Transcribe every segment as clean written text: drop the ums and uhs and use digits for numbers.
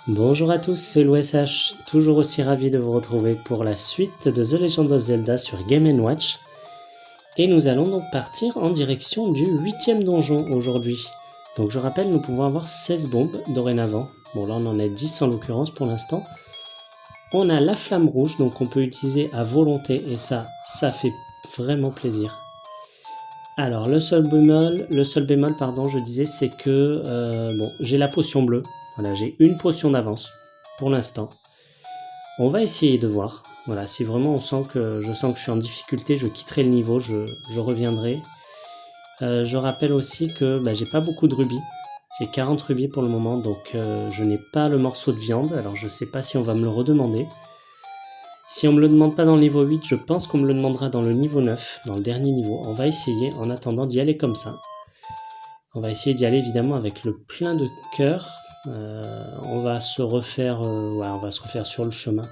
Bonjour à tous, c'est l'OSH, toujours aussi ravi de vous retrouver pour la suite de The Legend of Zelda sur Game & Watch. Et nous allons donc partir en direction du 8e donjon aujourd'hui. Donc je rappelle, nous pouvons avoir 16 bombes dorénavant. Bon là on en a 10 en l'occurrence pour l'instant. On a la flamme rouge, donc on peut utiliser à volonté et ça fait vraiment plaisir. Alors le seul bémol, je disais, c'est que bon, j'ai la potion bleue. Voilà, j'ai une potion d'avance pour l'instant. On va essayer de voir. Voilà, si vraiment je sens que je suis en difficulté, je quitterai le niveau, je reviendrai. Je rappelle aussi que j'ai pas beaucoup de rubis. J'ai 40 rubis pour le moment, donc je n'ai pas le morceau de viande. Alors je sais pas si on va me le redemander. Si on me le demande pas dans le niveau 8, je pense qu'on me le demandera dans le niveau 9, dans le dernier niveau. On va essayer en attendant d'y aller comme ça. On va essayer d'y aller évidemment avec le plein de cœur. On va se refaire sur le chemin.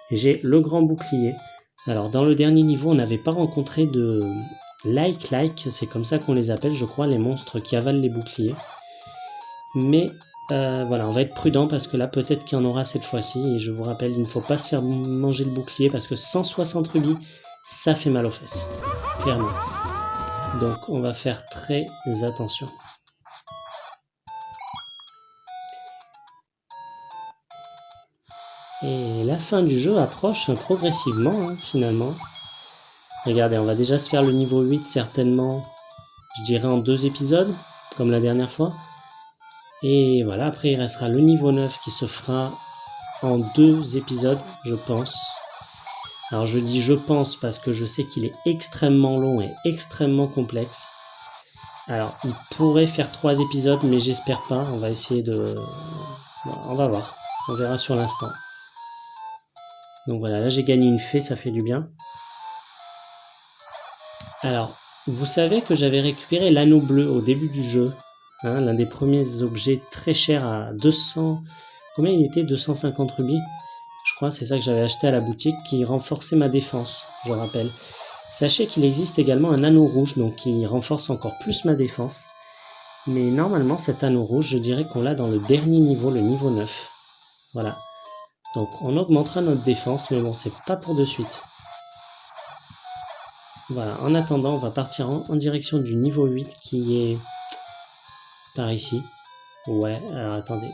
J'ai le grand bouclier. Alors dans le dernier niveau, on n'avait pas rencontré de like, c'est comme ça qu'on les appelle, je crois, les monstres qui avalent les boucliers. Mais voilà, on va être prudent parce que là peut-être qu'il y en aura cette fois-ci. Et je vous rappelle, il ne faut pas se faire manger le bouclier parce que 160 rubis, ça fait mal aux fesses, clairement. Donc on va faire très attention. Et la fin du jeu approche progressivement, finalement. Regardez, on va déjà se faire le niveau 8 certainement, je dirais en 2 épisodes, comme la dernière fois. Et voilà, après il restera le niveau 9 qui se fera en 2 épisodes, je pense. Alors je dis je pense parce que je sais qu'il est extrêmement long et extrêmement complexe. Alors il pourrait faire 3 épisodes, mais j'espère pas, on va essayer de... on va voir, on verra sur l'instant. Donc voilà, là j'ai gagné une fée, ça fait du bien. Alors, vous savez que j'avais récupéré l'anneau bleu au début du jeu, l'un des premiers objets très chers à 200... Combien il était? 250 rubis. Je crois, c'est ça que j'avais acheté à la boutique, qui renforçait ma défense, je rappelle. Sachez qu'il existe également un anneau rouge, donc qui renforce encore plus ma défense. Mais normalement, cet anneau rouge, je dirais qu'on l'a dans le dernier niveau, le niveau 9. Voilà. Donc on augmentera notre défense, mais bon, c'est pas pour de suite. Voilà, en attendant, on va partir en direction du niveau 8 qui est par ici. Ouais, alors attendez,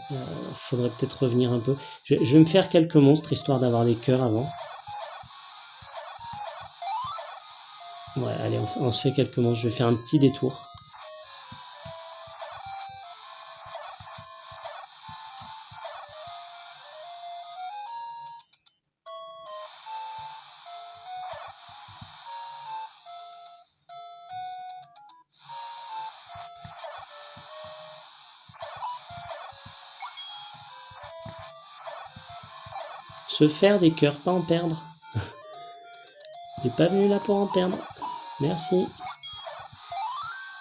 faudrait peut-être revenir un peu. Je vais me faire quelques monstres, histoire d'avoir des cœurs avant. Ouais, allez, on se fait quelques monstres, je vais faire un petit détour. Se faire des cœurs, pas en perdre. J'ai pas venu là pour en perdre. Merci.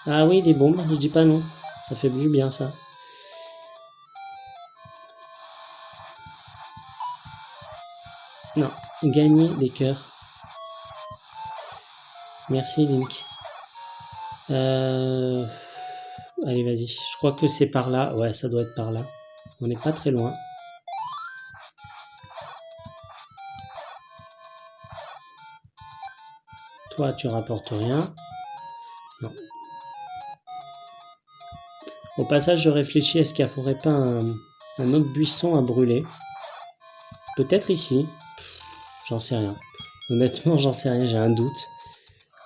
Ah oui, des bombes, je dis pas non. Ça fait du bien ça. Non, gagner des cœurs. Merci Link. Allez, vas-y. Je crois que c'est par là. Ouais, ça doit être par là. On n'est pas très loin. Toi, tu rapportes rien. Non. Au passage, je réfléchis, est-ce qu'il n'y aurait pas un autre buisson à brûler? Peut-être ici. J'en sais rien. Honnêtement, j'en sais rien, j'ai un doute.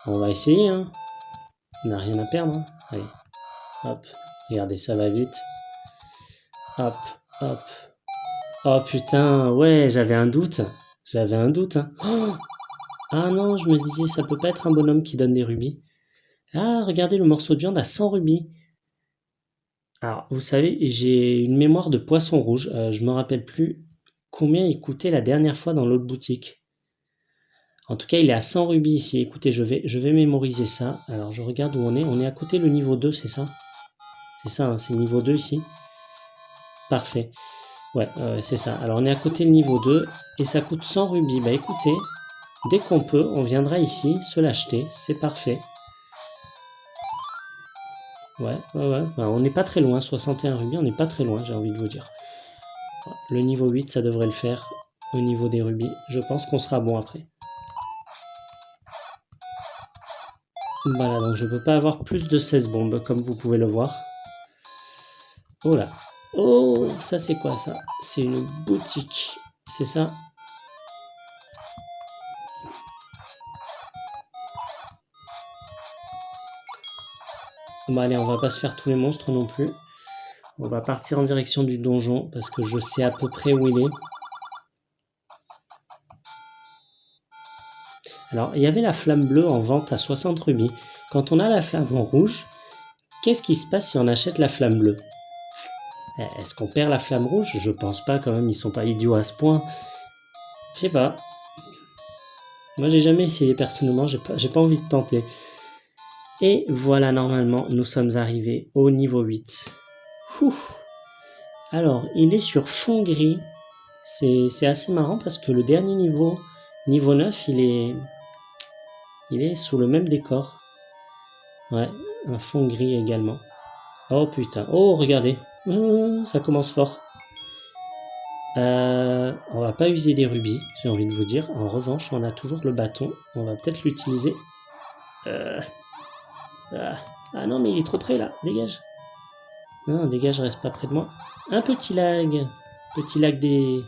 On va essayer, hein. On n'a rien à perdre. Hein. Allez. Hop. Regardez, ça va vite. Hop, hop. Oh putain, ouais, j'avais un doute. Hein. Oh, ah non, je me disais, ça peut pas être un bonhomme qui donne des rubis. Ah, regardez, le morceau de viande à 100 rubis. Alors, vous savez, j'ai une mémoire de poisson rouge. Je me rappelle plus combien il coûtait la dernière fois dans l'autre boutique. En tout cas, il est à 100 rubis ici. Écoutez, je vais mémoriser ça. Alors, je regarde où on est. On est à côté le niveau 2, c'est ça? C'est ça, hein, c'est le niveau 2 ici. Parfait. Ouais, c'est ça. Alors, on est à côté le niveau 2 et ça coûte 100 rubis. Bah écoutez, dès qu'on peut, on viendra ici se l'acheter. C'est parfait. Ouais. Bah, on n'est pas très loin. 61 rubis, on n'est pas très loin, j'ai envie de vous dire. Le niveau 8, ça devrait le faire. Au niveau des rubis, je pense qu'on sera bon après. Voilà, donc je peux pas avoir plus de 16 bombes, comme vous pouvez le voir. Oh là. Oh, ça c'est quoi ça? C'est une boutique, c'est ça? Bon allez, on va pas se faire tous les monstres non plus. On va partir en direction du donjon, parce que je sais à peu près où il est. Alors, il y avait la flamme bleue en vente à 60 rubis. Quand on a la flamme en rouge, qu'est-ce qui se passe si on achète la flamme bleue? Est-ce qu'on perd la flamme rouge? Je pense pas quand même, ils sont pas idiots à ce point. Je sais pas. Moi j'ai jamais essayé personnellement, j'ai pas envie de tenter. Et voilà, normalement, nous sommes arrivés au niveau 8. Ouh. Alors, il est sur fond gris. C'est assez marrant parce que le dernier niveau, niveau 9, il est sous le même décor. Ouais, un fond gris également. Oh putain, oh regardez, ça commence fort. On va pas user des rubis, j'ai envie de vous dire. En revanche, on a toujours le bâton, on va peut-être l'utiliser. Ah non, mais il est trop près là, dégage. Non, dégage, reste pas près de moi. Un petit lag des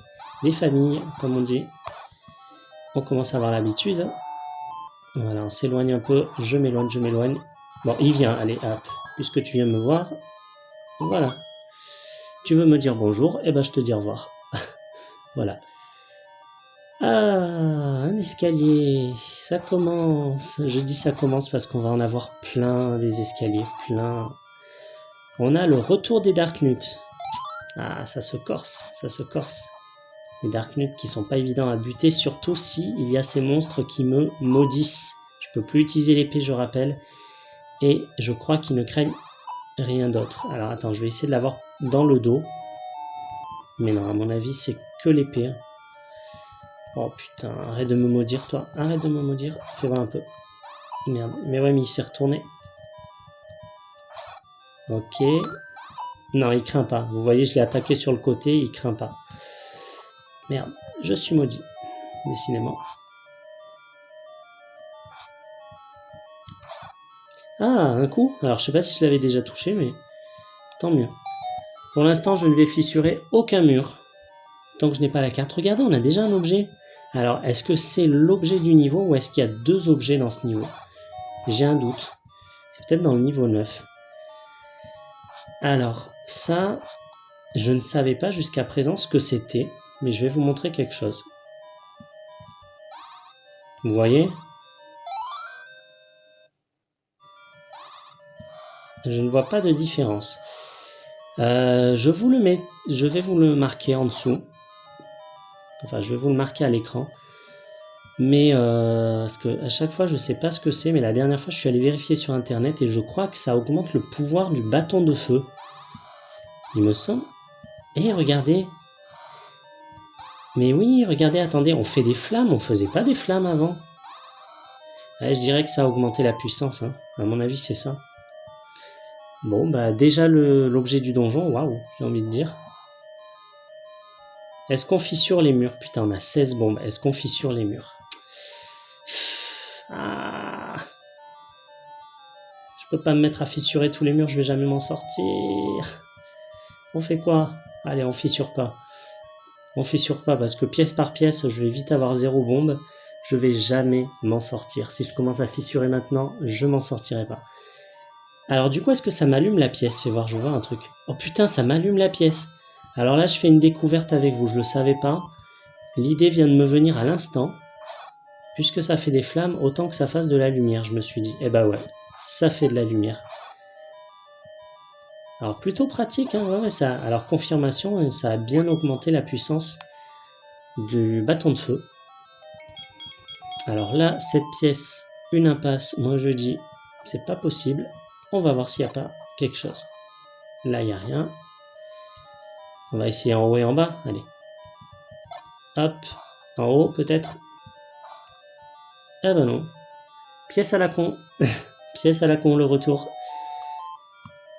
familles, comme on dit. On commence à avoir l'habitude. Voilà, on s'éloigne un peu, je m'éloigne. Bon, il vient, allez, hop, puisque tu viens me voir. Voilà. Tu veux me dire bonjour, eh ben je te dis au revoir. Voilà. Ah, un escalier, ça commence. Je dis ça commence parce qu'on va en avoir plein des escaliers, plein. On a le retour des Darknuts. Ah, ça se corse, ça se corse. Les Darknuts qui sont pas évidents à buter, surtout si il y a ces monstres qui me maudissent. Je peux plus utiliser l'épée, je rappelle. Et je crois qu'ils ne craignent rien d'autre. Alors attends, je vais essayer de l'avoir dans le dos. Mais non, à mon avis, c'est que l'épée. Oh putain, arrête de me maudire, toi. Arrête de me maudire. Fais voir un peu. Merde. Mais ouais, mais il s'est retourné. Ok. Non, il craint pas. Vous voyez, je l'ai attaqué sur le côté, il craint pas. Merde, je suis maudit. Décidément. Ah, un coup. Alors, je sais pas si je l'avais déjà touché, mais tant mieux. Pour l'instant, je ne vais fissurer aucun mur. Tant que je n'ai pas la carte. Regardez, on a déjà un objet. Alors, est-ce que c'est l'objet du niveau ou est-ce qu'il y a deux objets dans ce niveau? J'ai un doute. C'est peut-être dans le niveau 9. Alors, ça, je ne savais pas jusqu'à présent ce que c'était, mais je vais vous montrer quelque chose. Vous voyez? Je ne vois pas de différence. Je vais vous le marquer en dessous. Enfin, je vais vous le marquer à l'écran. Mais parce que à chaque fois, je sais pas ce que c'est, mais la dernière fois, je suis allé vérifier sur internet et je crois que ça augmente le pouvoir du bâton de feu. Il me semble. Et regardez. Mais oui, regardez, attendez, on fait des flammes, on faisait pas des flammes avant. Ouais, je dirais que ça a augmenté la puissance, hein. À mon avis, c'est ça. Bon, bah déjà l'objet du donjon, waouh, j'ai envie de dire. Est-ce qu'on fissure les murs? Putain, on a 16 bombes. Est-ce qu'on fissure les murs? Ah, je peux pas me mettre à fissurer tous les murs, je vais jamais m'en sortir. On fait quoi? Allez, on fissure pas. On fissure pas parce que pièce par pièce, je vais vite avoir 0 bombe. Je vais jamais m'en sortir. Si je commence à fissurer maintenant, je m'en sortirai pas. Alors du coup, est-ce que ça m'allume la pièce? Fais voir, je vois un truc. Oh putain, ça m'allume la pièce. Alors là, je fais une découverte avec vous, je le savais pas. L'idée vient de me venir à l'instant. Puisque ça fait des flammes, autant que ça fasse de la lumière, je me suis dit. Eh bah ouais, ça fait de la lumière. Alors plutôt pratique, hein, ouais, ça. Alors confirmation, ça a bien augmenté la puissance du bâton de feu. Alors là, cette pièce, une impasse, moi je dis, c'est pas possible. On va voir s'il n'y a pas quelque chose. Là, il n'y a rien. On va essayer en haut et en bas, allez. Hop, en haut peut-être. Ah bah non. Pièce à la con. Pièce à la con, le retour.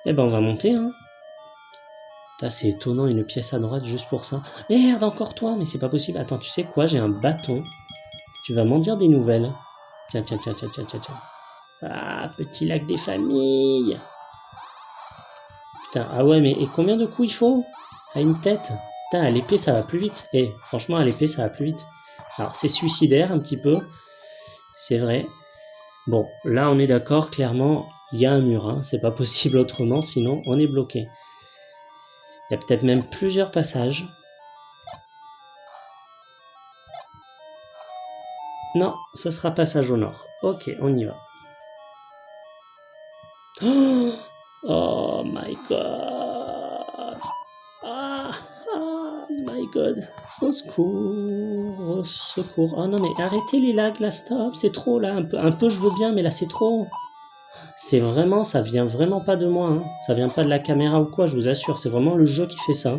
Eh ben on va monter, hein. C'est étonnant, une pièce à droite juste pour ça. Merde, encore toi, mais c'est pas possible. Attends, tu sais quoi, j'ai un bâton. Tu vas m'en dire des nouvelles. Tiens, tiens, tiens, tiens, tiens, tiens, tiens. Ah, petit lac des familles. Putain, ah ouais, mais et combien de coups il faut à une tête? Putain, à l'épée, ça va plus vite. Eh, franchement, à l'épée, ça va plus vite. Alors, c'est suicidaire un petit peu. C'est vrai. Bon, là, on est d'accord, clairement, il y a un mur. Hein. C'est pas possible autrement, sinon on est bloqué. Il y a peut-être même plusieurs passages. Non, ce sera passage au nord. Ok, on y va. Oh my god. Ah, my god. Au secours, au secours. Oh non mais arrêtez les lags là, stop, c'est trop là. Un peu je veux bien, mais là c'est trop. C'est vraiment, ça vient vraiment pas de moi. Hein. Ça vient pas de la caméra ou quoi, je vous assure. C'est vraiment le jeu qui fait ça.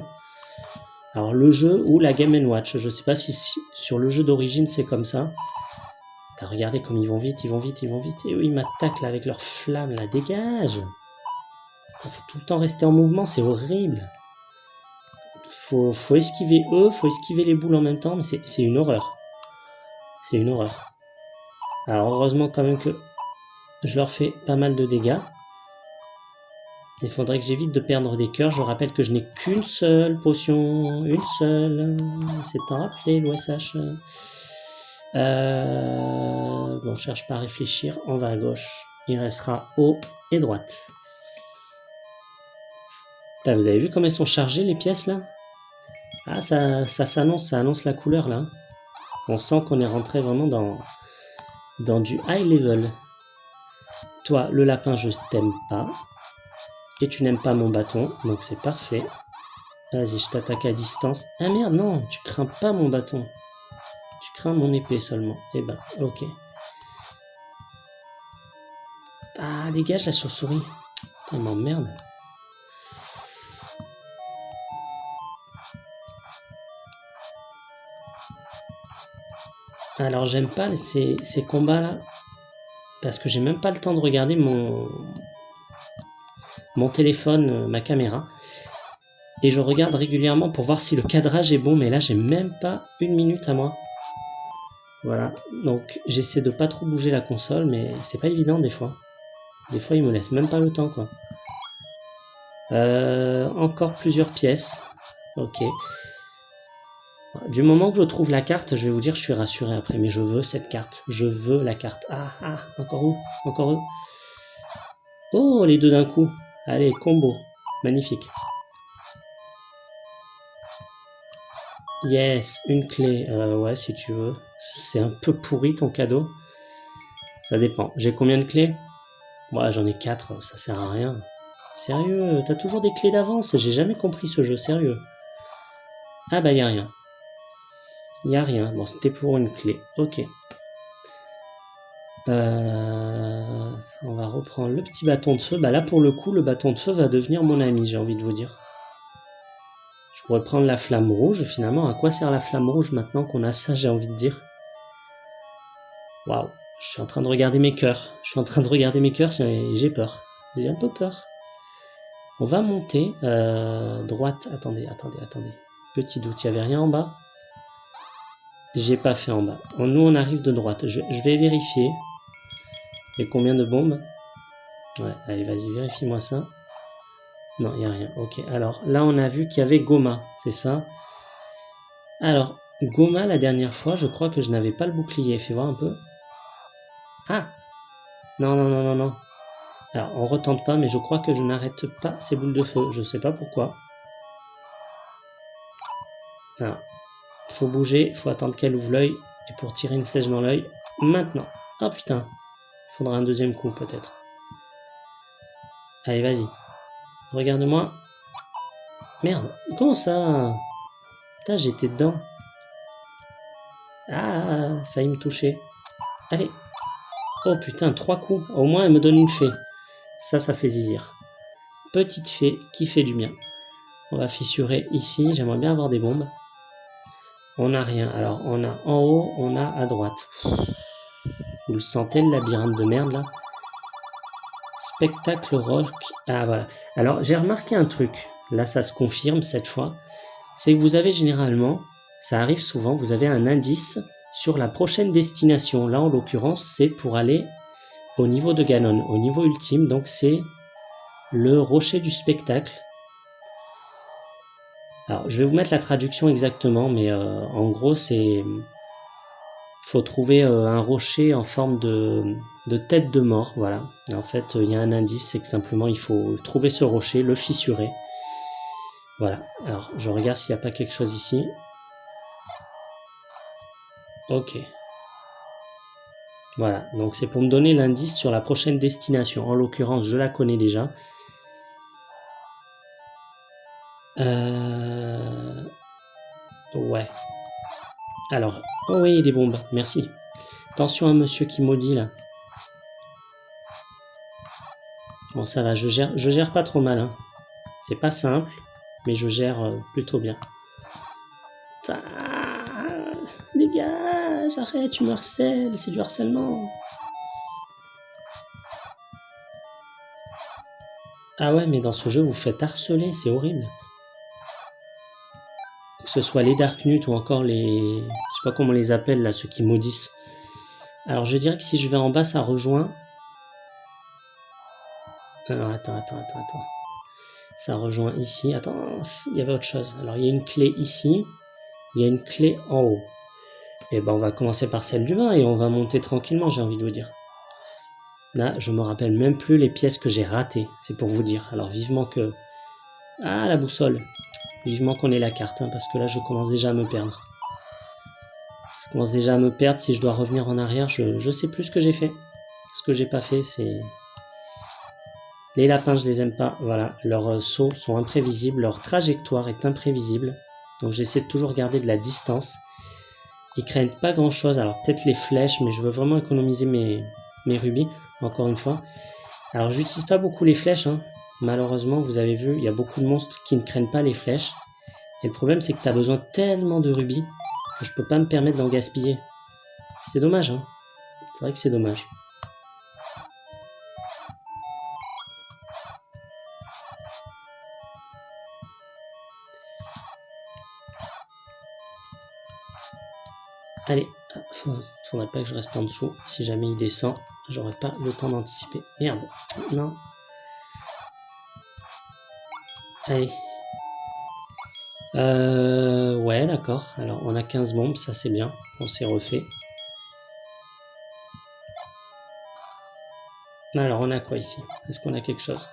Alors le jeu ou la Game & Watch. Je sais pas si sur le jeu d'origine c'est comme ça. Regardez comme ils vont vite, ils vont vite, ils vont vite. Et eux, ils m'attaquent là avec leurs flammes, là. Dégage! Faut tout le temps rester en mouvement, c'est horrible. Faut esquiver eux, faut esquiver les boules en même temps, mais c'est une horreur. C'est une horreur. Alors heureusement quand même que je leur fais pas mal de dégâts. Il faudrait que j'évite de perdre des cœurs. Je rappelle que je n'ai qu'une seule potion. Une seule. C'est en rappelé, l'OSH. Bon, je cherche pas à réfléchir. On va à gauche. Il restera haut et droite. Putain, vous avez vu comme elles sont chargées les pièces là? Ah, ça s'annonce, ça annonce la couleur là. On sent qu'on est rentré vraiment dans du high level. Toi, le lapin, je t'aime pas. Et tu n'aimes pas mon bâton, donc c'est parfait. Vas-y, je t'attaque à distance. Ah merde, non, tu crains pas mon bâton. Tu crains mon épée seulement. Eh ben, ok. Ah, dégage la chauve-souris. Elle m'emmerde. Alors, j'aime pas ces combats là. Parce que j'ai même pas le temps de regarder mon téléphone, ma caméra. Et je regarde régulièrement pour voir si le cadrage est bon, mais là j'ai même pas une minute à moi. Voilà, donc j'essaie de pas trop bouger la console, mais c'est pas évident des fois. Des fois il me laisse même pas le temps quoi. Encore plusieurs pièces. Ok. Du moment que je trouve la carte, je vais vous dire je suis rassuré après, mais je veux cette carte. Je veux la carte. Ah, encore où? Encore eux. Oh, les deux d'un coup. Allez, combo. Magnifique. Yes, une clé. Ouais, si tu veux. C'est un peu pourri ton cadeau. Ça dépend. J'ai combien de clés? Ouais, j'en ai 4, ça sert à rien. Sérieux, t'as toujours des clés d'avance? J'ai jamais compris ce jeu, sérieux. Ah bah y'a rien. Y'a rien. Bon, c'était pour une clé. Ok. On va reprendre le petit bâton de feu. Bah là, pour le coup, le bâton de feu va devenir mon ami, j'ai envie de vous dire. Je pourrais prendre la flamme rouge, finalement. À quoi sert la flamme rouge maintenant qu'on a ça, j'ai envie de dire? Waouh, je suis en train de regarder mes cœurs. Je suis en train de regarder mes cœurs et j'ai peur. J'ai un peu peur. On va monter. Droite. Attendez. Petit doute, il n'y avait rien en bas? J'ai pas fait en bas. Nous, on arrive de droite. Je vais vérifier. Et combien de bombes? Ouais, allez, vas-y, vérifie-moi ça. Non, il n'y a rien. Ok, alors là, on a vu qu'il y avait Goma, c'est ça? Alors, Goma, la dernière fois, je crois que je n'avais pas le bouclier. Fais voir un peu. Ah! Non. Alors, on retente pas, mais je crois que je n'arrête pas ces boules de feu. Je sais pas pourquoi. Alors, faut bouger, faut attendre qu'elle ouvre l'œil. Et pour tirer une flèche dans l'œil, maintenant. Oh putain. Faudra un deuxième coup, peut-être. Allez, vas-y. Regarde-moi. Merde, comment ça? Putain, j'étais dedans. Ah, failli me toucher. Allez. Oh putain, 3 coups. Au moins, elle me donne une fée. Ça fait zizir. Petite fée qui fait du bien. On va fissurer ici. J'aimerais bien avoir des bombes. On n'a rien. Alors, on a en haut, on a à droite. Vous le sentez, le labyrinthe de merde, là? Spectacle rock. Ah, voilà. Alors, j'ai remarqué un truc. Là, ça se confirme cette fois. C'est que vous avez généralement, ça arrive souvent, vous avez un indice sur la prochaine destination. Là, en l'occurrence, c'est pour aller au niveau de Ganon, au niveau ultime. Donc, c'est le rocher du spectacle. Alors, je vais vous mettre la traduction exactement, mais en gros, c'est... faut trouver un rocher en forme de tête de mort, voilà. Et en fait, il y a un indice, c'est que simplement, il faut trouver ce rocher, le fissurer. Voilà. Alors, je regarde s'il n'y a pas quelque chose ici. Ok. Voilà, donc c'est pour me donner l'indice sur la prochaine destination. En l'occurrence, je la connais déjà. Ouais. Alors, oh oui, des bombes, merci. Attention à monsieur qui maudit là. Bon, ça va, je gère pas trop mal. Hein. C'est pas simple, mais je gère plutôt bien. Dégage, arrête, tu me harcèles, c'est du harcèlement. Ah ouais, mais dans ce jeu, vous faites harceler, c'est horrible. Que ce soit les Darknut ou encore les... Je sais pas comment on les appelle là, ceux qui maudissent. Alors je dirais que si je vais en bas, ça rejoint... Alors attends. Ça rejoint ici. Attends, il y avait autre chose. Alors il y a une clé ici. Il y a une clé en haut. Et ben on va commencer par celle du bas et on va monter tranquillement, j'ai envie de vous dire. Là, je me rappelle même plus les pièces que j'ai ratées. C'est pour vous dire. Alors vivement que... Ah, la boussole. Vivement qu'on ait la carte, hein, parce que là, je commence déjà à me perdre. Je commence déjà à me perdre. Si je dois revenir en arrière, je sais plus ce que j'ai fait. Ce que j'ai pas fait, c'est... Les lapins, je les aime pas. Voilà, leurs sauts sont imprévisibles. Leur trajectoire est imprévisible. Donc j'essaie de toujours garder de la distance. Ils craignent pas grand chose. Alors peut-être les flèches, mais je veux vraiment économiser mes rubis, encore une fois. Alors j'utilise pas beaucoup les flèches, hein. Malheureusement, vous avez vu, il y a beaucoup de monstres qui ne craignent pas les flèches. Et le problème, c'est que tu as besoin tellement de rubis que je peux pas me permettre d'en gaspiller. C'est dommage, hein. C'est vrai que c'est dommage. Allez, faudrait pas que je reste en dessous. Si jamais il descend, j'aurai pas le temps d'anticiper. Merde, non. Allez. Ouais, d'accord. Alors, on a 15 bombes, ça c'est bien. On s'est refait. Alors, on a quoi ici? Est-ce qu'on a quelque chose?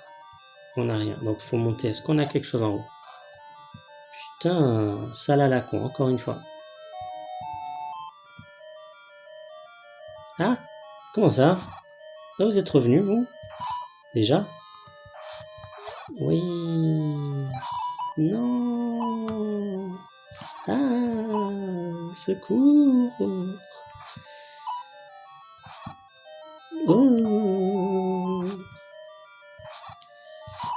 On n'a rien, donc faut monter. Est-ce qu'on a quelque chose en haut? Putain, ça là la con, encore une fois. Ah, comment ça? Là, vous êtes revenu, vous? Déjà? Oui. Non. Ah, secours. Oh.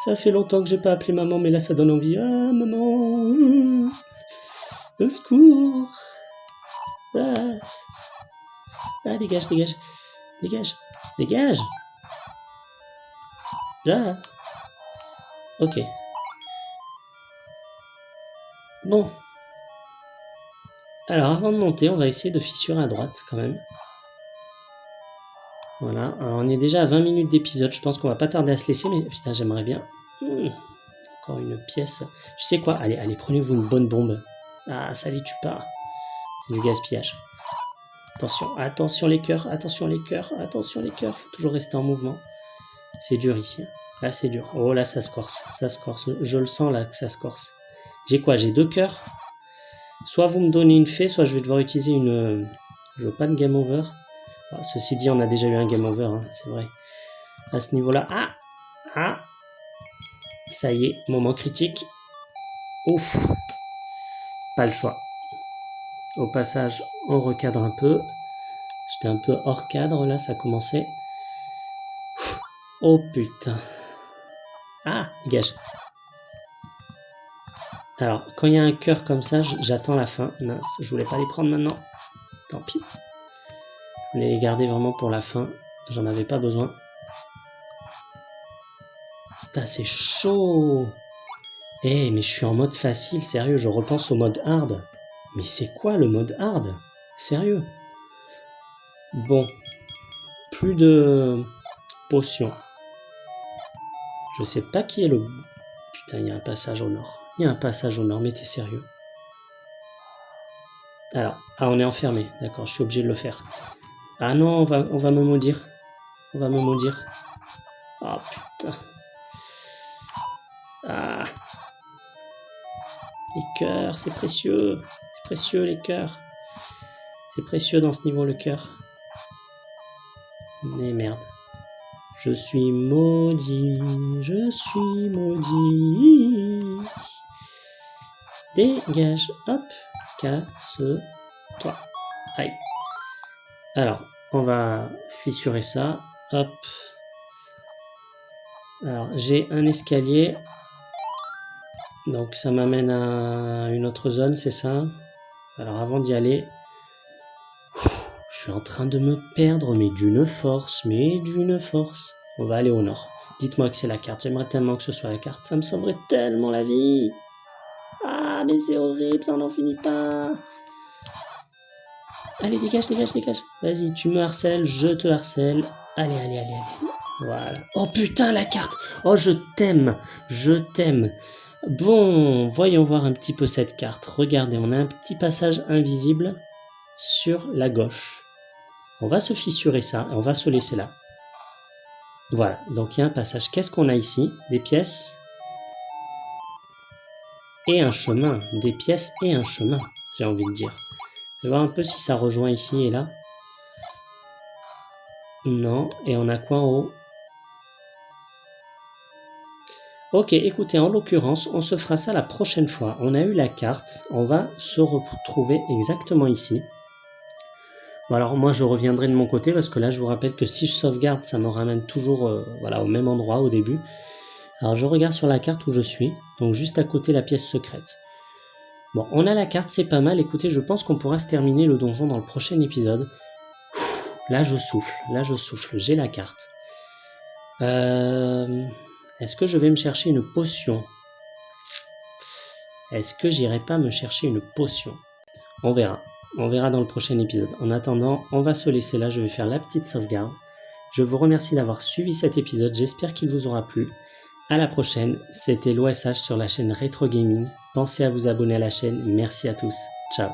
Ça fait longtemps que j'ai pas appelé maman, mais là ça donne envie. Ah, maman. Au secours. Ah. Ah, dégage. Dégage. Ah. Ok. Bon. Alors, avant de monter, on va essayer de fissurer à droite, quand même. Voilà. Alors, on est déjà à 20 minutes d'épisode. Je pense qu'on va pas tarder à se laisser, mais putain, j'aimerais bien. Encore une pièce. Tu sais quoi? Allez, prenez-vous une bonne bombe. Ah, ça les tue pas. C'est du gaspillage. Attention les cœurs. Faut toujours rester en mouvement. C'est dur ici. Là, c'est dur. Oh, là, ça se corse. Je le sens, là, que ça se corse. J'ai quoi? J'ai 2 cœurs. Soit vous me donnez une fée, soit je vais devoir utiliser une... Je veux pas de game over. Alors, ceci dit, on a déjà eu un game over, hein, c'est vrai. À ce niveau-là... Ah. Ça y est, moment critique. Ouf, pas le choix. Au passage, on recadre un peu. J'étais un peu hors cadre, là, ça commençait. Oh putain. Ah, dégage. Alors, quand il y a un cœur comme ça, j'attends la fin. Mince, je voulais pas les prendre maintenant. Tant pis. Je voulais les garder vraiment pour la fin. J'en avais pas besoin. Putain, c'est chaud. Eh, mais je suis en mode facile, sérieux, je repense au mode hard. Mais c'est quoi le mode hard? Sérieux? Bon. Plus de potions. Je sais pas qui est le... Putain, il y a un passage au nord. Il y a un passage au nord, mais t'es sérieux? Alors, ah, on est enfermé. D'accord, je suis obligé de le faire. Ah non, on va me maudire. On va me maudire. Oh putain. Ah. Les cœurs, c'est précieux. C'est précieux les cœurs. C'est précieux dans ce niveau le cœur. Mais merde. Je suis maudit. Je suis maudit. Dégage. Hop. Casse-toi. Aïe. Alors, on va fissurer ça. Hop. Alors, j'ai un escalier. Donc, ça m'amène à une autre zone, c'est ça? Alors, avant d'y aller... Je suis en train de me perdre, mais d'une force, On va aller au nord. Dites-moi que c'est la carte. J'aimerais tellement que ce soit la carte. Ça me sauverait tellement la vie. Ah, mais c'est horrible, ça n'en finit pas. Allez, dégage. Vas-y, tu me harcèles, je te harcèle. Allez. Voilà. Oh putain, la carte. Oh, je t'aime. Bon, voyons voir un petit peu cette carte. Regardez, on a un petit passage invisible sur la gauche. On va se fissurer ça et on va se laisser là. Voilà, donc il y a un passage. Qu'est-ce qu'on a ici? Des pièces et un chemin. Des pièces et un chemin, j'ai envie de dire. Je vais voir un peu si ça rejoint ici et là. Non, et on a quoi en haut? Ok, écoutez, en l'occurrence, on se fera ça la prochaine fois. On a eu la carte, on va se retrouver exactement ici. Bon, alors moi je reviendrai de mon côté parce que là je vous rappelle que si je sauvegarde, ça me ramène toujours voilà, au même endroit au début. Alors je regarde sur la carte où je suis, donc juste à côté la pièce secrète. Bon, on a la carte, c'est pas mal. Écoutez, je pense qu'on pourra se terminer le donjon dans le prochain épisode. Là je souffle, j'ai la carte. Est-ce que je vais me chercher une potion? Est-ce que j'irai pas me chercher une potion? On verra dans le prochain épisode. En attendant, on va se laisser là, je vais faire la petite sauvegarde. Je vous remercie d'avoir suivi cet épisode, j'espère qu'il vous aura plu. À la prochaine, c'était l'OSH sur la chaîne Retro Gaming. Pensez à vous abonner à la chaîne, merci à tous, ciao.